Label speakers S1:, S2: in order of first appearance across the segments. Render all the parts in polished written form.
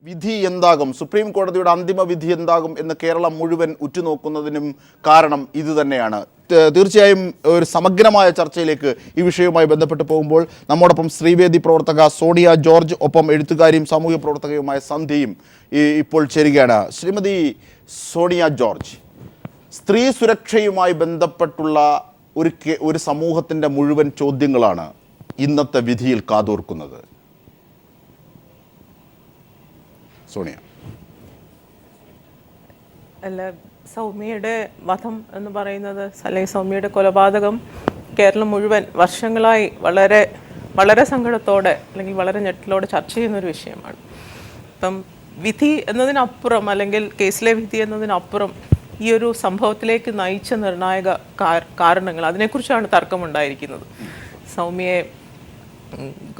S1: വിധി എന്താകും, സുപ്രീം കോടതിയുടെ അന്തിമ വിധി എന്താകും എന്ന് കേരളം മുഴുവൻ ഉറ്റുനോക്കുന്നതിനും കാരണം ഇത് തന്നെയാണ്. തീർച്ചയായും ഒരു സമഗ്രമായ ചർച്ചയിലേക്ക് ഈ വിഷയവുമായി ബന്ധപ്പെട്ട് പോകുമ്പോൾ നമ്മോടൊപ്പം ശ്രീവേദി പ്രവർത്തക സോണിയ ജോർജ്, ഒപ്പം എഴുത്തുകാരിയും സാമൂഹ്യ പ്രവർത്തകയുമായ സന്ധ്യയും ഇപ്പോൾ ചേരുകയാണ്. ശ്രീമതി സോണിയ ജോർജ്, സ്ത്രീ സുരക്ഷയുമായി ബന്ധപ്പെട്ടുള്ള ഒരു സമൂഹത്തിൻ്റെ മുഴുവൻ ചോദ്യങ്ങളാണ് ഇന്നത്തെ വിധിയിൽ കാതോർക്കുന്നത്. സോണിയ,
S2: അല്ല, സൗമ്യയുടെ വധം എന്ന് പറയുന്നത്, അല്ലെങ്കിൽ സൗമ്യയുടെ കൊലപാതകം കേരളം മുഴുവൻ വർഷങ്ങളായി വളരെ വളരെ സങ്കടത്തോടെ അല്ലെങ്കിൽ വളരെ ഞെട്ടലോടെ ചർച്ച ചെയ്യുന്നൊരു വിഷയമാണ്. ഇപ്പം വിധി എന്നതിനപ്പുറം, അല്ലെങ്കിൽ കേസിലെ വിധി എന്നതിനപ്പുറം ഈ ഒരു സംഭവത്തിലേക്ക് നയിച്ച നിർണായക കാരണങ്ങൾ, അതിനെക്കുറിച്ചാണ് തർക്കമുണ്ടായിരിക്കുന്നത്. സൗമ്യയെ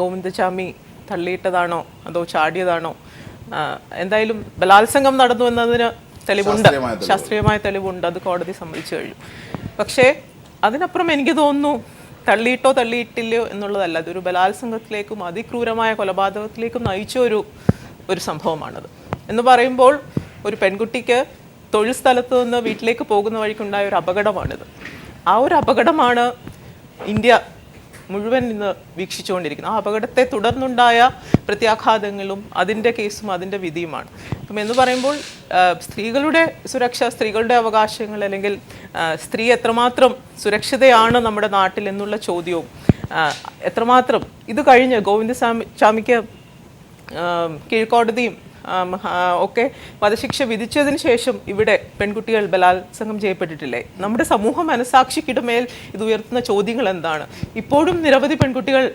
S2: ഗോവിന്ദചാമി തള്ളിയിട്ടതാണോ അതോ ചാടിയതാണോ? എന്തായാലും ബലാത്സംഗം നടന്നു എന്നതിന് തെളിവുണ്ട്, ശാസ്ത്രീയമായ തെളിവുണ്ട്, അത് കോടതി സമ്മതിച്ചു കഴിഞ്ഞു. പക്ഷേ അതിനപ്പുറം എനിക്ക് തോന്നുന്നു തള്ളിയിട്ടോ തള്ളിയിട്ടില്ലയോ എന്നുള്ളതല്ല, അതൊരു ബലാത്സംഗത്തിലേക്കും അതിക്രൂരമായ കൊലപാതകത്തിലേക്കും നയിച്ച ഒരു സംഭവമാണത്. എന്ന് പറയുമ്പോൾ ഒരു പെൺകുട്ടിക്ക് തൊഴിൽ സ്ഥലത്ത് നിന്ന് വീട്ടിലേക്ക് പോകുന്ന വഴിക്കുണ്ടായ ഒരു അപകടമാണിത്. ആ ഒരു അപകടമാണ് ഇന്ത്യ മുഴുവൻ ഇന്ന് വീക്ഷിച്ചുകൊണ്ടിരിക്കുന്നത്. ആ അപകടത്തെ തുടർന്നുണ്ടായ പ്രത്യാഘാതങ്ങളും അതിൻ്റെ കേസും അതിൻ്റെ വിധിയുമാണ്. അപ്പം എന്ന് പറയുമ്പോൾ സ്ത്രീകളുടെ സുരക്ഷ, സ്ത്രീകളുടെ അവകാശങ്ങൾ, അല്ലെങ്കിൽ സ്ത്രീ എത്രമാത്രം സുരക്ഷിതയാണ് നമ്മുടെ നാട്ടിൽ എന്നുള്ള ചോദ്യവും, എത്രമാത്രം ഇത് കഴിഞ്ഞ് ഗോവിന്ദചാമിക്ക് കീഴ്ക്കോടതിയും ഒക്കെ വധശിക്ഷ വിധിച്ചതിന് ശേഷം ഇവിടെ പെൺകുട്ടികൾ ബലാത്സംഗം ചെയ്യപ്പെട്ടിട്ടില്ലേ? നമ്മുടെ സമൂഹ മനസാക്ഷിക്കിടെ മേൽ ഇത് ഉയർത്തുന്ന ചോദ്യങ്ങൾ എന്താണ്? ഇപ്പോഴും നിരവധി പെൺകുട്ടികൾ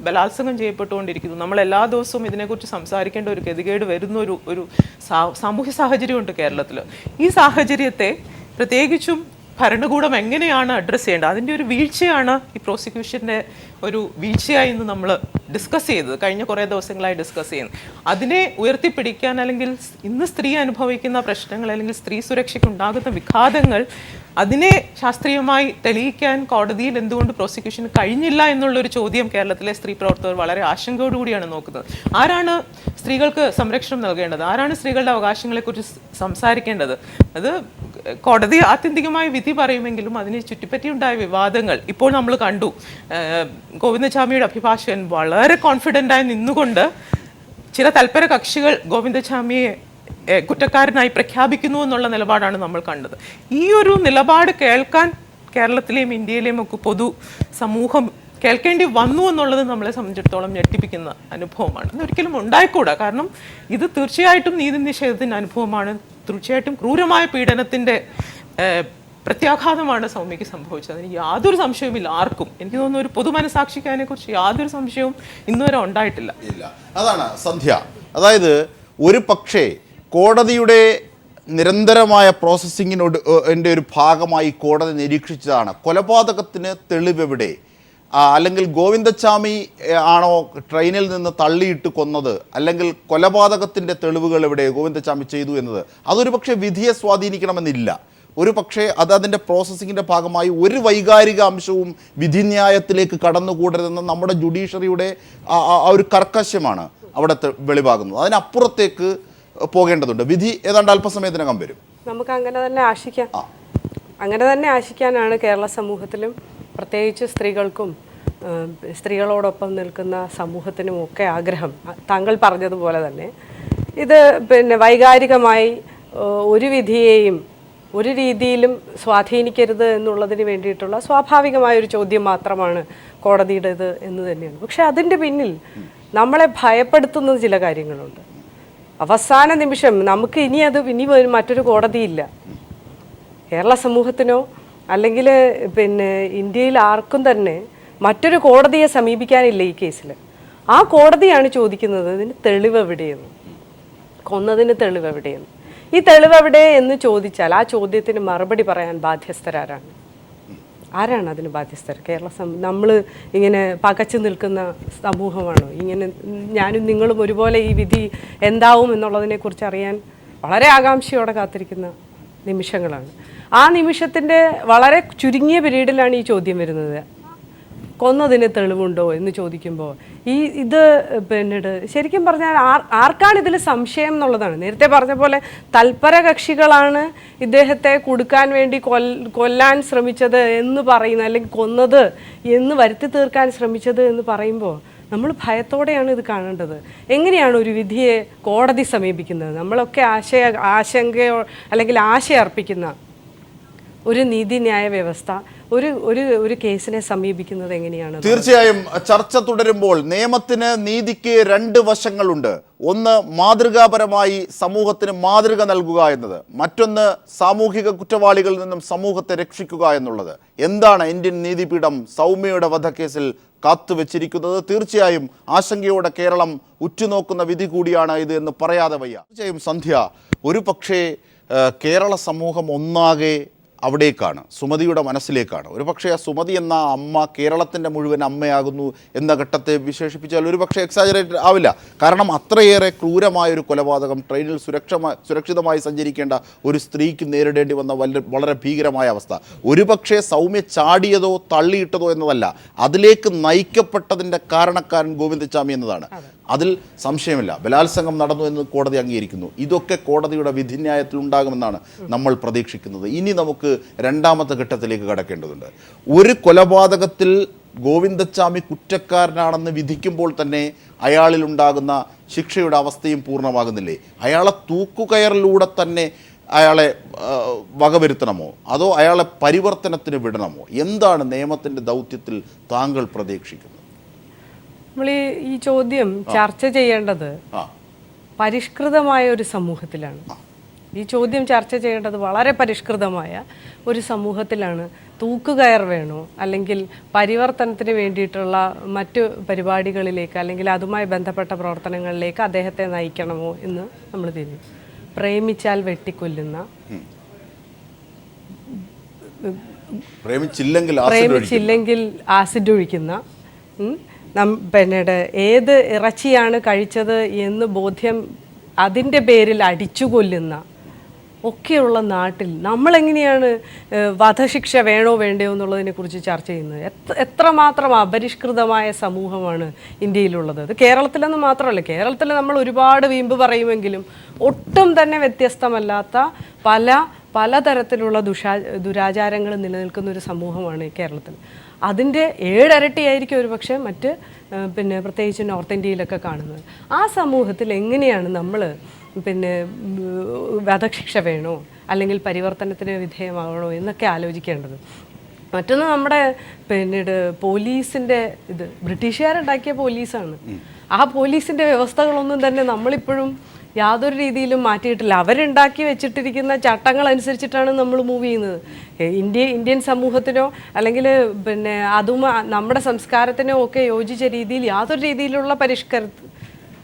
S2: ബലാത്സംഗം ചെയ്യപ്പെട്ടുകൊണ്ടിരിക്കുന്നു. നമ്മൾ എല്ലാ ദിവസവും ഇതിനെക്കുറിച്ച് സംസാരിക്കേണ്ട ഒരു ഗതികേട് വരുന്ന ഒരു സാമൂഹ്യ സാഹചര്യമുണ്ട് കേരളത്തിൽ. ഈ സാഹചര്യത്തെ പ്രത്യേകിച്ചും ഭരണകൂടം എങ്ങനെയാണ് അഡ്രസ്സ് ചെയ്യേണ്ടത്, അതിൻ്റെ ഒരു വീഴ്ചയാണ് ഈ പ്രോസിക്യൂഷൻ്റെ ഒരു വീഴ്ചയായി ഇന്ന് നമ്മൾ ഡിസ്കസ് ചെയ്തത്, കഴിഞ്ഞ കുറേ ദിവസങ്ങളായി ഡിസ്കസ് ചെയ്യുന്നത്. അതിനെ ഉയർത്തിപ്പിടിക്കാൻ, അല്ലെങ്കിൽ ഇന്ന് സ്ത്രീ അനുഭവിക്കുന്ന പ്രശ്നങ്ങൾ, അല്ലെങ്കിൽ സ്ത്രീ സുരക്ഷയ്ക്ക് ഉണ്ടാകുന്ന വിഘാതങ്ങൾ, അതിനെ ശാസ്ത്രീയമായി തെളിയിക്കാൻ കോടതിയിൽ എന്തുകൊണ്ട് പ്രോസിക്യൂഷന് കഴിഞ്ഞില്ല എന്നുള്ളൊരു ചോദ്യം കേരളത്തിലെ സ്ത്രീ പ്രവർത്തകർ വളരെ ആശങ്കയോടുകൂടിയാണ് നോക്കുന്നത്. ആരാണ് സ്ത്രീകൾക്ക് സംരക്ഷണം നൽകേണ്ടത്? ആരാണ് സ്ത്രീകളുടെ അവകാശങ്ങളെക്കുറിച്ച് സംസാരിക്കേണ്ടത്? അത് കോടതി ആത്യന്തികമായി വിധി പറയുമെങ്കിലും അതിനെ ചുറ്റിപ്പറ്റിയുണ്ടായ വിവാദങ്ങൾ ഇപ്പോൾ നമ്മൾ കണ്ടു. ഗോവിന്ദചാമിയുടെ അഭിഭാഷകൻ വളരെ കോൺഫിഡൻ്റായി നിന്നുകൊണ്ട് ചില തൽപര കക്ഷികൾ ഗോവിന്ദചാമിയെ കുറ്റക്കാരനായി പ്രഖ്യാപിക്കുന്നു എന്നുള്ള നിലപാടാണ് നമ്മൾ കണ്ടത്. ഈ ഒരു നിലപാട് കേൾക്കാൻ കേരളത്തിലെയും ഇന്ത്യയിലെയും ഒക്കെ പൊതു സമൂഹം കേൾക്കേണ്ടി വന്നു എന്നുള്ളത് നമ്മളെ സംബന്ധിച്ചിടത്തോളം ഞെട്ടിപ്പിക്കുന്ന അനുഭവമാണ്. ഇതൊരിക്കലും ഉണ്ടായിക്കൂടാ. കാരണം ഇത് തീർച്ചയായിട്ടും നീതി നിഷേധത്തിൻ്റെ അനുഭവമാണ്, തീർച്ചയായിട്ടും ക്രൂരമായ പീഡനത്തിൻ്റെ പ്രത്യാഘാതമാണ് സൗമ്യയ്ക്ക് സംഭവിച്ചത്. അതിന് യാതൊരു സംശയവുമില്ല ആർക്കും. എനിക്ക് തോന്നുന്നു ഒരു പൊതു മനസാക്ഷിക്ക് അതിനെക്കുറിച്ച് യാതൊരു സംശയവും ഇന്നുവരെ ഉണ്ടായിട്ടില്ല.
S1: അതാണ് സന്ധ്യ. അതായത് ഒരു പക്ഷേ കോടതിയുടെ നിരന്തരമായ പ്രോസസ്സിങ്ങിനോട് ഒരു ഭാഗമായി കോടതി നിരീക്ഷിച്ചതാണ് കൊലപാതകത്തിന് തെളിവെവിടെ, അല്ലെങ്കിൽ ഗോവിന്ദചാമി ആണോ ട്രെയിനിൽ നിന്ന് തള്ളിയിട്ട് കൊന്നത്, അല്ലെങ്കിൽ കൊലപാതകത്തിൻ്റെ തെളിവുകൾ എവിടെ ഗോവിന്ദചാമി ചെയ്തു എന്നത്. അതൊരു പക്ഷേ വിധിയെ സ്വാധീനിക്കണമെന്നില്ല. ഒരു പക്ഷേ അതിൻ്റെ പ്രോസസ്സിങ്ങിൻ്റെ ഭാഗമായി ഒരു വൈകാരിക അംശവും വിധിന്യായത്തിലേക്ക് കടന്നുകൂടരുതെന്ന് നമ്മുടെ ജുഡീഷ്യറിയുടെ ഒരു കർക്കശമാണ് അവിടെ വെളിവാകുന്നത്. അതിനപ്പുറത്തേക്ക് പോകേണ്ടതുണ്ട്. വിധി ഏതാണ്ട് അല്പസമയത്തിനകം വരും.
S3: നമുക്ക് അങ്ങനെ തന്നെ ആശിക്കാം. അങ്ങനെ തന്നെ ആശിക്കാനാണ് കേരള സമൂഹത്തിലും, പ്രത്യേകിച്ച് സ്ത്രീകൾക്കും സ്ത്രീകളോടൊപ്പം നിൽക്കുന്ന സമൂഹത്തിനും ഒക്കെ ആഗ്രഹം. താങ്കൾ പറഞ്ഞതുപോലെ തന്നെ ഇത് വൈകാരികമായി ഒരു വിധിയെയും ഒരു രീതിയിലും സ്വാധീനിക്കരുത് എന്നുള്ളതിന് വേണ്ടിയിട്ടുള്ള സ്വാഭാവികമായൊരു ചോദ്യം മാത്രമാണ് കോടതിയുടേത് എന്ന് തന്നെയാണ്. പക്ഷെ അതിൻ്റെ പിന്നിൽ നമ്മളെ ഭയപ്പെടുത്തുന്ന ചില കാര്യങ്ങളുണ്ട്. അവസാന നിമിഷം നമുക്ക് ഇനി മറ്റൊരു കോടതിയില്ല. കേരള സമൂഹത്തിനോ അല്ലെങ്കിൽ ഇന്ത്യയിൽ ആർക്കും തന്നെ മറ്റൊരു കോടതിയെ സമീപിക്കാനില്ല ഈ കേസിൽ. ആ കോടതിയാണ് ചോദിക്കുന്നത്, ഇതിന് തെളിവ് എവിടെയെന്ന്, കൊന്നതിന് തെളിവ് എവിടെയെന്ന്. ഈ തെളിവ് എവിടെ എന്ന് ചോദിച്ചാൽ ആ ചോദ്യത്തിന് മറുപടി പറയാൻ ബാധ്യസ്ഥരാരാണ്? ആരാണ് അതിന് ബാധ്യസ്ഥർ? നമ്മൾ ഇങ്ങനെ പകച്ചു നിൽക്കുന്ന സമൂഹമാണോ? ഇങ്ങനെ ഞാനും നിങ്ങളും ഒരുപോലെ ഈ വിധി എന്താവും എന്നുള്ളതിനെക്കുറിച്ച് അറിയാൻ വളരെ ആകാംക്ഷയോടെ കാത്തിരിക്കുന്ന നിമിഷങ്ങളാണ്. ആ നിമിഷത്തിൻ്റെ വളരെ ചുരുങ്ങിയ പീരീഡിലാണ് ഈ ചോദ്യം വരുന്നത്. കൊന്നതിന് തെളിവുണ്ടോ എന്ന് ചോദിക്കുമ്പോൾ ഇത് പിന്നീട് ശരിക്കും പറഞ്ഞാൽ ആർക്കാണ് ഇതിൽ സംശയം എന്നുള്ളതാണ്. നേരത്തെ പറഞ്ഞ പോലെ തൽപര കക്ഷികളാണ് ഇദ്ദേഹത്തെ കൊടുക്കാൻ വേണ്ടി കൊല്ലാൻ ശ്രമിച്ചത് എന്ന് പറയുന്നത്, അല്ലെങ്കിൽ കൊന്നത് എന്ന് വരുത്തി തീർക്കാൻ ശ്രമിച്ചത് എന്ന് പറയുമ്പോൾ നമ്മൾ ഭയത്തോടെയാണ് ഇത് കാണേണ്ടത്. എങ്ങനെയാണ് ഒരു വിധിയെ കോടതി സമീപിക്കുന്നത്? നമ്മളൊക്കെ ആശങ്കയോ അല്ലെങ്കിൽ ആശയർപ്പിക്കുന്ന ഒരു നീതിന്യായ വ്യവസ്ഥ ഒരു കേസിനെ സമീപിക്കുന്നത് എങ്ങനെയാണ്?
S1: തീർച്ചയായും ചർച്ച തുടരുമ്പോൾ നിയമത്തിന്, നീതിക്ക് രണ്ട് വശങ്ങളുണ്ട്. ഒന്ന് മാതൃകാപരമായി സമൂഹത്തിന് മാതൃക നൽകുക എന്നത്, മറ്റൊന്ന് സാമൂഹിക കുറ്റവാളികളിൽ നിന്നും സമൂഹത്തെ രക്ഷിക്കുക എന്നുള്ളത്. എന്താണ് ഇന്ത്യൻ നീതിപീഠം സൗമ്യയുടെ വധക്കേസിൽ കാത്തുവെച്ചിരിക്കുന്നത്? തീർച്ചയായും ആശങ്കയോടെ കേരളം ഉറ്റുനോക്കുന്ന വിധി കൂടിയാണ് ഇത് എന്ന് പറയാതെ വയ്യ. തീർച്ചയായും സന്ധ്യ, ഒരു പക്ഷേ കേരള സമൂഹം ഒന്നാകെ അവിടേക്കാണ്, സുമതിയുടെ മനസ്സിലേക്കാണ്. ഒരു പക്ഷേ ആ സുമതി എന്ന അമ്മ കേരളത്തിൻ്റെ മുഴുവൻ അമ്മയാകുന്നു എന്ന ഘട്ടത്തെ വിശേഷിപ്പിച്ചാൽ ഒരു പക്ഷേ എക്സാജറേറ്റഡ് ആവില്ല. കാരണം അത്രയേറെ ക്രൂരമായൊരു കൊലപാതകം, ട്രെയിനിൽ സുരക്ഷിതമായി സഞ്ചരിക്കേണ്ട ഒരു സ്ത്രീക്ക് നേരിടേണ്ടി വന്ന വളരെ ഭീകരമായ അവസ്ഥ. ഒരു പക്ഷേ സൗമ്യ ചാടിയതോ തള്ളിയിട്ടതോ എന്നതല്ല, അതിലേക്ക് നയിക്കപ്പെട്ടതിൻ്റെ കാരണക്കാരൻ ഗോവിന്ദച്ചാമി എന്നതാണ്. അതിൽ സംശയമില്ല. ബലാത്സംഗം നടന്നു എന്ന് കോടതി അംഗീകരിക്കുന്നു. ഇതൊക്കെ കോടതിയുടെ വിധിന്യായത്തിൽ ഉണ്ടാകുമെന്നാണ് നമ്മൾ പ്രതീക്ഷിക്കുന്നത്. ഇനി നമുക്ക് രണ്ടാമത്തെ ഘട്ടത്തിലേക്ക് കടക്കേണ്ടതുണ്ട്. ഒരു കൊലപാതകത്തിൽ ഗോവിന്ദച്ചാമി കുറ്റക്കാരനാണെന്ന് വിധിക്കുമ്പോൾ തന്നെ അയാളിലുണ്ടാകുന്ന ശിക്ഷയുടെ അവസ്ഥയും പൂർണ്ണമാകുന്നില്ലേ? അയാളെ തൂക്കുകയറിലൂടെ തന്നെ അയാളെ വകവരുത്തണമോ, അതോ അയാളെ പരിവർത്തനത്തിന് വിടണമോ? എന്താണ് നിയമത്തിൻ്റെ ദൗത്യത്തിൽ താങ്കൾ പ്രതീക്ഷിക്കുന്നത്?
S3: നമ്മൾ ഈ ചോദ്യം ചർച്ച ചെയ്യേണ്ടത് പരിഷ്കൃതമായ ഒരു സമൂഹത്തിലാണ്. ഈ ചോദ്യം ചർച്ച ചെയ്യേണ്ടത് വളരെ പരിഷ്കൃതമായ ഒരു സമൂഹത്തിലാണ്. തൂക്കുകയർ വേണോ, അല്ലെങ്കിൽ പരിവർത്തനത്തിന് വേണ്ടിയിട്ടുള്ള മറ്റു പരിപാടികളിലേക്ക് അല്ലെങ്കിൽ അതുമായി ബന്ധപ്പെട്ട പ്രവർത്തനങ്ങളിലേക്ക് അദ്ദേഹത്തെ നയിക്കണമോ എന്ന് നമ്മൾ തിരിഞ്ഞു. പ്രേമിച്ചാൽ വെട്ടിക്കൊല്ലുന്ന, പ്രേമിച്ചില്ലെങ്കിൽ ആസിഡ് ഒഴിക്കുന്ന, പിന്നീട് ഏത് ഇറച്ചിയാണ് കഴിച്ചത് എന്ന് ബോധ്യം അതിൻ്റെ പേരിൽ അടിച്ചു കൊല്ലുന്ന ഒക്കെയുള്ള നാട്ടിൽ നമ്മളെങ്ങനെയാണ് വധശിക്ഷ വേണോ വേണ്ടയോ എന്നുള്ളതിനെ കുറിച്ച് ചർച്ച ചെയ്യുന്നത്? എത്രമാത്രം അപരിഷ്കൃതമായ സമൂഹമാണ് ഇന്ത്യയിലുള്ളത്. അത് കേരളത്തിലെന്ന് മാത്രമല്ല, കേരളത്തിൽ നമ്മൾ ഒരുപാട് വീമ്പ് പറയുമെങ്കിലും ഒട്ടും തന്നെ വ്യത്യസ്തമല്ലാത്ത പലതരത്തിലുള്ള ദുരാചാരങ്ങൾ നിലനിൽക്കുന്ന ഒരു സമൂഹമാണ് കേരളത്തിൽ. അതിൻ്റെ 7 ഇരട്ടിയായിരിക്കും ഒരു പക്ഷേ മറ്റ് പ്രത്യേകിച്ച് നോർത്ത് ഇന്ത്യയിലൊക്കെ കാണുന്നത്. ആ സമൂഹത്തിൽ എങ്ങനെയാണ് നമ്മൾ വധശിക്ഷ വേണോ അല്ലെങ്കിൽ പരിവർത്തനത്തിന് വിധേയമാകണോ എന്നൊക്കെ ആലോചിക്കേണ്ടത്. മറ്റൊന്ന് നമ്മുടെ പോലീസിൻ്റെ ബ്രിട്ടീഷുകാരുണ്ടാക്കിയ പോലീസാണ്. ആ പോലീസിൻ്റെ വ്യവസ്ഥകളൊന്നും തന്നെ നമ്മളിപ്പോഴും യാതൊരു രീതിയിലും മാറ്റിയിട്ടില്ല. അവരുണ്ടാക്കി വെച്ചിട്ടിരിക്കുന്ന ചട്ടങ്ങൾ അനുസരിച്ചിട്ടാണ് നമ്മൾ മൂവ് ചെയ്യുന്നത്. ഇന്ത്യൻ സമൂഹത്തിനോ അല്ലെങ്കിൽ അതും നമ്മുടെ സംസ്കാരത്തിനോ ഒക്കെ യോജിച്ച രീതിയിൽ യാതൊരു രീതിയിലുള്ള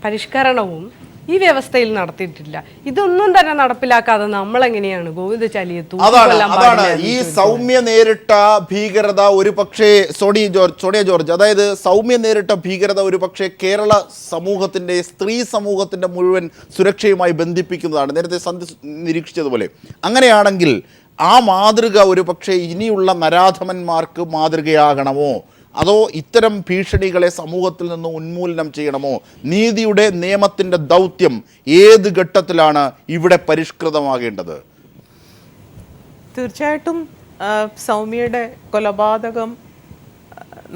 S3: പരിഷ്കരണവും ഈ വ്യവസ്ഥയിൽ നടത്തിയിട്ടില്ല. ഇതൊന്നും തന്നെ നടപ്പിലാക്കാതെ നമ്മളെങ്ങനെയാണ് ഗോവിന്ദചാലിയെ
S1: അതാണ് ഈ സൗമ്യ നേരിട്ട ഭീകരത ഒരു പക്ഷേ സോണിയ ജോർജ്, അതായത് സൗമ്യ നേരിട്ട ഭീകരത ഒരു പക്ഷേ കേരള സമൂഹത്തിൻ്റെ, സ്ത്രീ സമൂഹത്തിൻ്റെ മുഴുവൻ സുരക്ഷയുമായി ബന്ധിപ്പിക്കുന്നതാണ്, നേരത്തെ സന്ധി നിരീക്ഷിച്ചതുപോലെ. അങ്ങനെയാണെങ്കിൽ ആ മാതൃക ഒരു പക്ഷേ ഇനിയുള്ള നരാധമന്മാർക്ക് മാതൃകയാകണമോ, അതോ ഇത്തരം ഭീഷണികളെ സമൂഹത്തിൽ നിന്ന് ഉന്മൂലനം ചെയ്യണമോ? നീതിയുടെ, നിയമത്തിൻ്റെ ദൗത്യം ഏത് ഘട്ടത്തിലാണ് ഇവിടെ പരിഷ്കൃതമാകേണ്ടത്?
S2: തീർച്ചയായിട്ടും സൗമ്യയുടെ കൊലപാതകം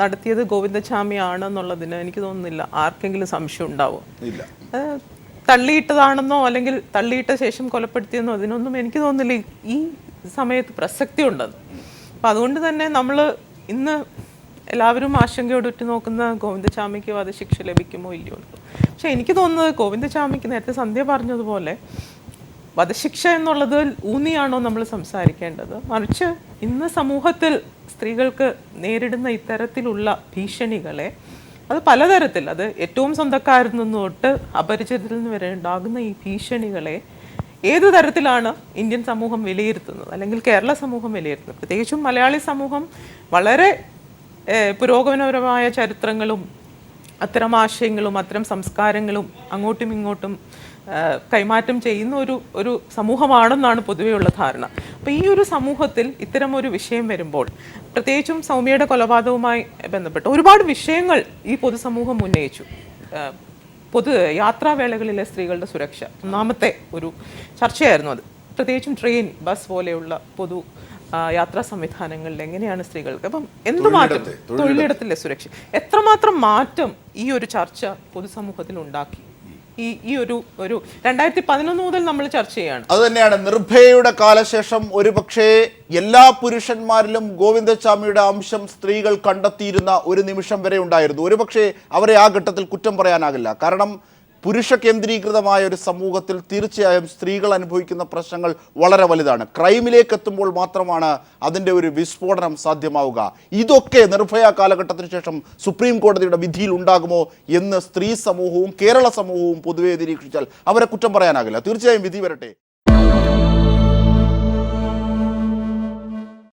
S2: നടത്തിയത് ഗോവിന്ദച്ചാമി ആണെന്നുള്ളതിന് എനിക്ക് തോന്നുന്നില്ല ആർക്കെങ്കിലും സംശയം ഉണ്ടാവും.
S1: ഇല്ല.
S2: തള്ളിയിട്ടതാണെന്നോ അല്ലെങ്കിൽ തള്ളിയിട്ട ശേഷം കൊലപ്പെടുത്തിയെന്നോ അതിനൊന്നും എനിക്ക് തോന്നുന്നില്ല ഈ സമയത്ത് പ്രസക്തി ഉണ്ടെന്ന്. അപ്പം അതുകൊണ്ട് തന്നെ നമ്മൾ ഇന്ന് എല്ലാവരും ആശങ്കയോട് ഉറ്റുനോക്കുന്ന ഗോവിന്ദച്ചാമിക്ക് വധശിക്ഷ ലഭിക്കുമോ ഇല്ലയോ എന്ന്. പക്ഷെ എനിക്ക് തോന്നുന്നത് ഗോവിന്ദച്ചാമിക്ക് നേരത്തെ സന്ധ്യ പറഞ്ഞതുപോലെ വധശിക്ഷ എന്നുള്ളത് ഊന്നിയാണോ നമ്മൾ സംസാരിക്കേണ്ടത്, മറിച്ച് ഇന്ന് സമൂഹത്തിൽ സ്ത്രീകൾക്ക് നേരിടുന്ന ഇത്തരത്തിലുള്ള ഭീഷണികളെ, അത് പലതരത്തിൽ, അത് ഏറ്റവും സ്വന്തക്കാരിൽ നിന്ന് തൊട്ട് അപരിചിതരിൽ നിന്ന് വരെ ഉണ്ടാകുന്ന ഈ ഭീഷണികളെ ഏത് തരത്തിലാണ് ഇന്ത്യൻ സമൂഹം വിലയിരുത്തുന്നത് അല്ലെങ്കിൽ കേരള സമൂഹം വിലയിരുത്തുന്നത്? പ്രത്യേകിച്ചും മലയാളി സമൂഹം വളരെ പുരോഗമനപരമായ ചരിത്രങ്ങളും അത്തരം ആശയങ്ങളും അത്തരം സംസ്കാരങ്ങളും അങ്ങോട്ടും ഇങ്ങോട്ടും കൈമാറ്റം ചെയ്യുന്ന ഒരു സമൂഹമാണെന്നാണ് പൊതുവെയുള്ള ധാരണ. അപ്പോൾ അപ്പോൾ ഈ ഒരു സമൂഹത്തിൽ ഇത്തരം ഒരു വിഷയം വരുമ്പോൾ, പ്രത്യേകിച്ചും സൗമ്യയുടെ കൊലപാതകവുമായി ബന്ധപ്പെട്ട് ഒരുപാട് വിഷയങ്ങൾ ഈ പൊതുസമൂഹം ഉന്നയിച്ചു. പൊതു യാത്രാവേളകളിലെ സ്ത്രീകളുടെ സുരക്ഷ ഒന്നാമത്തെ ഒരു ചർച്ചയായിരുന്നു അത്. പ്രത്യേകിച്ചും ട്രെയിൻ, ബസ് പോലെയുള്ള പൊതു യാത്രാ സംവിധാനങ്ങളിൽ എങ്ങനെയാണ് സ്ത്രീകൾക്ക്, അപ്പം എന്തുമാറ്റം തൊഴിലിടത്തിലെ സുരക്ഷ, എത്രമാത്രം മാറ്റം ഈ ഒരു ചർച്ച പൊതുസമൂഹത്തിൽ ഉണ്ടാക്കി. ഈ ഒരു 2011 മുതൽ നമ്മൾ ചർച്ച ചെയ്യാണ്.
S1: അത് തന്നെയാണ് നിർഭയയുടെ കാലശേഷം ഒരു പക്ഷേ എല്ലാ പുരുഷന്മാരിലും ഗോവിന്ദചാമിയുടെ അംശം സ്ത്രീകൾ കണ്ടെത്തിയിരുന്ന ഒരു നിമിഷം വരെ ഉണ്ടായിരുന്നു. ഒരു പക്ഷേ അവരെ ആ ഘട്ടത്തിൽ കുറ്റം പറയാനാകില്ല. കാരണം പുരുഷ കേന്ദ്രീകൃതമായ ഒരു സമൂഹത്തിൽ തീർച്ചയായും സ്ത്രീകൾ അനുഭവിക്കുന്ന പ്രശ്നങ്ങൾ വളരെ വലുതാണ്. ക്രൈമിലേക്ക് എത്തുമ്പോൾ മാത്രമാണ് അതിൻ്റെ ഒരു വിസ്ഫോടനം സാധ്യമാവുക. ഇതൊക്കെ നിർഭയ കാലഘട്ടത്തിന് ശേഷം സുപ്രീം കോടതിയുടെ വിധിയിൽ ഉണ്ടാകുമോ എന്ന് സ്ത്രീ സമൂഹവും കേരള സമൂഹവും പൊതുവെ നിരീക്ഷിച്ചാൽ അവരെ കുറ്റം പറയാനാകില്ല. തീർച്ചയായും വിധി വരട്ടെ.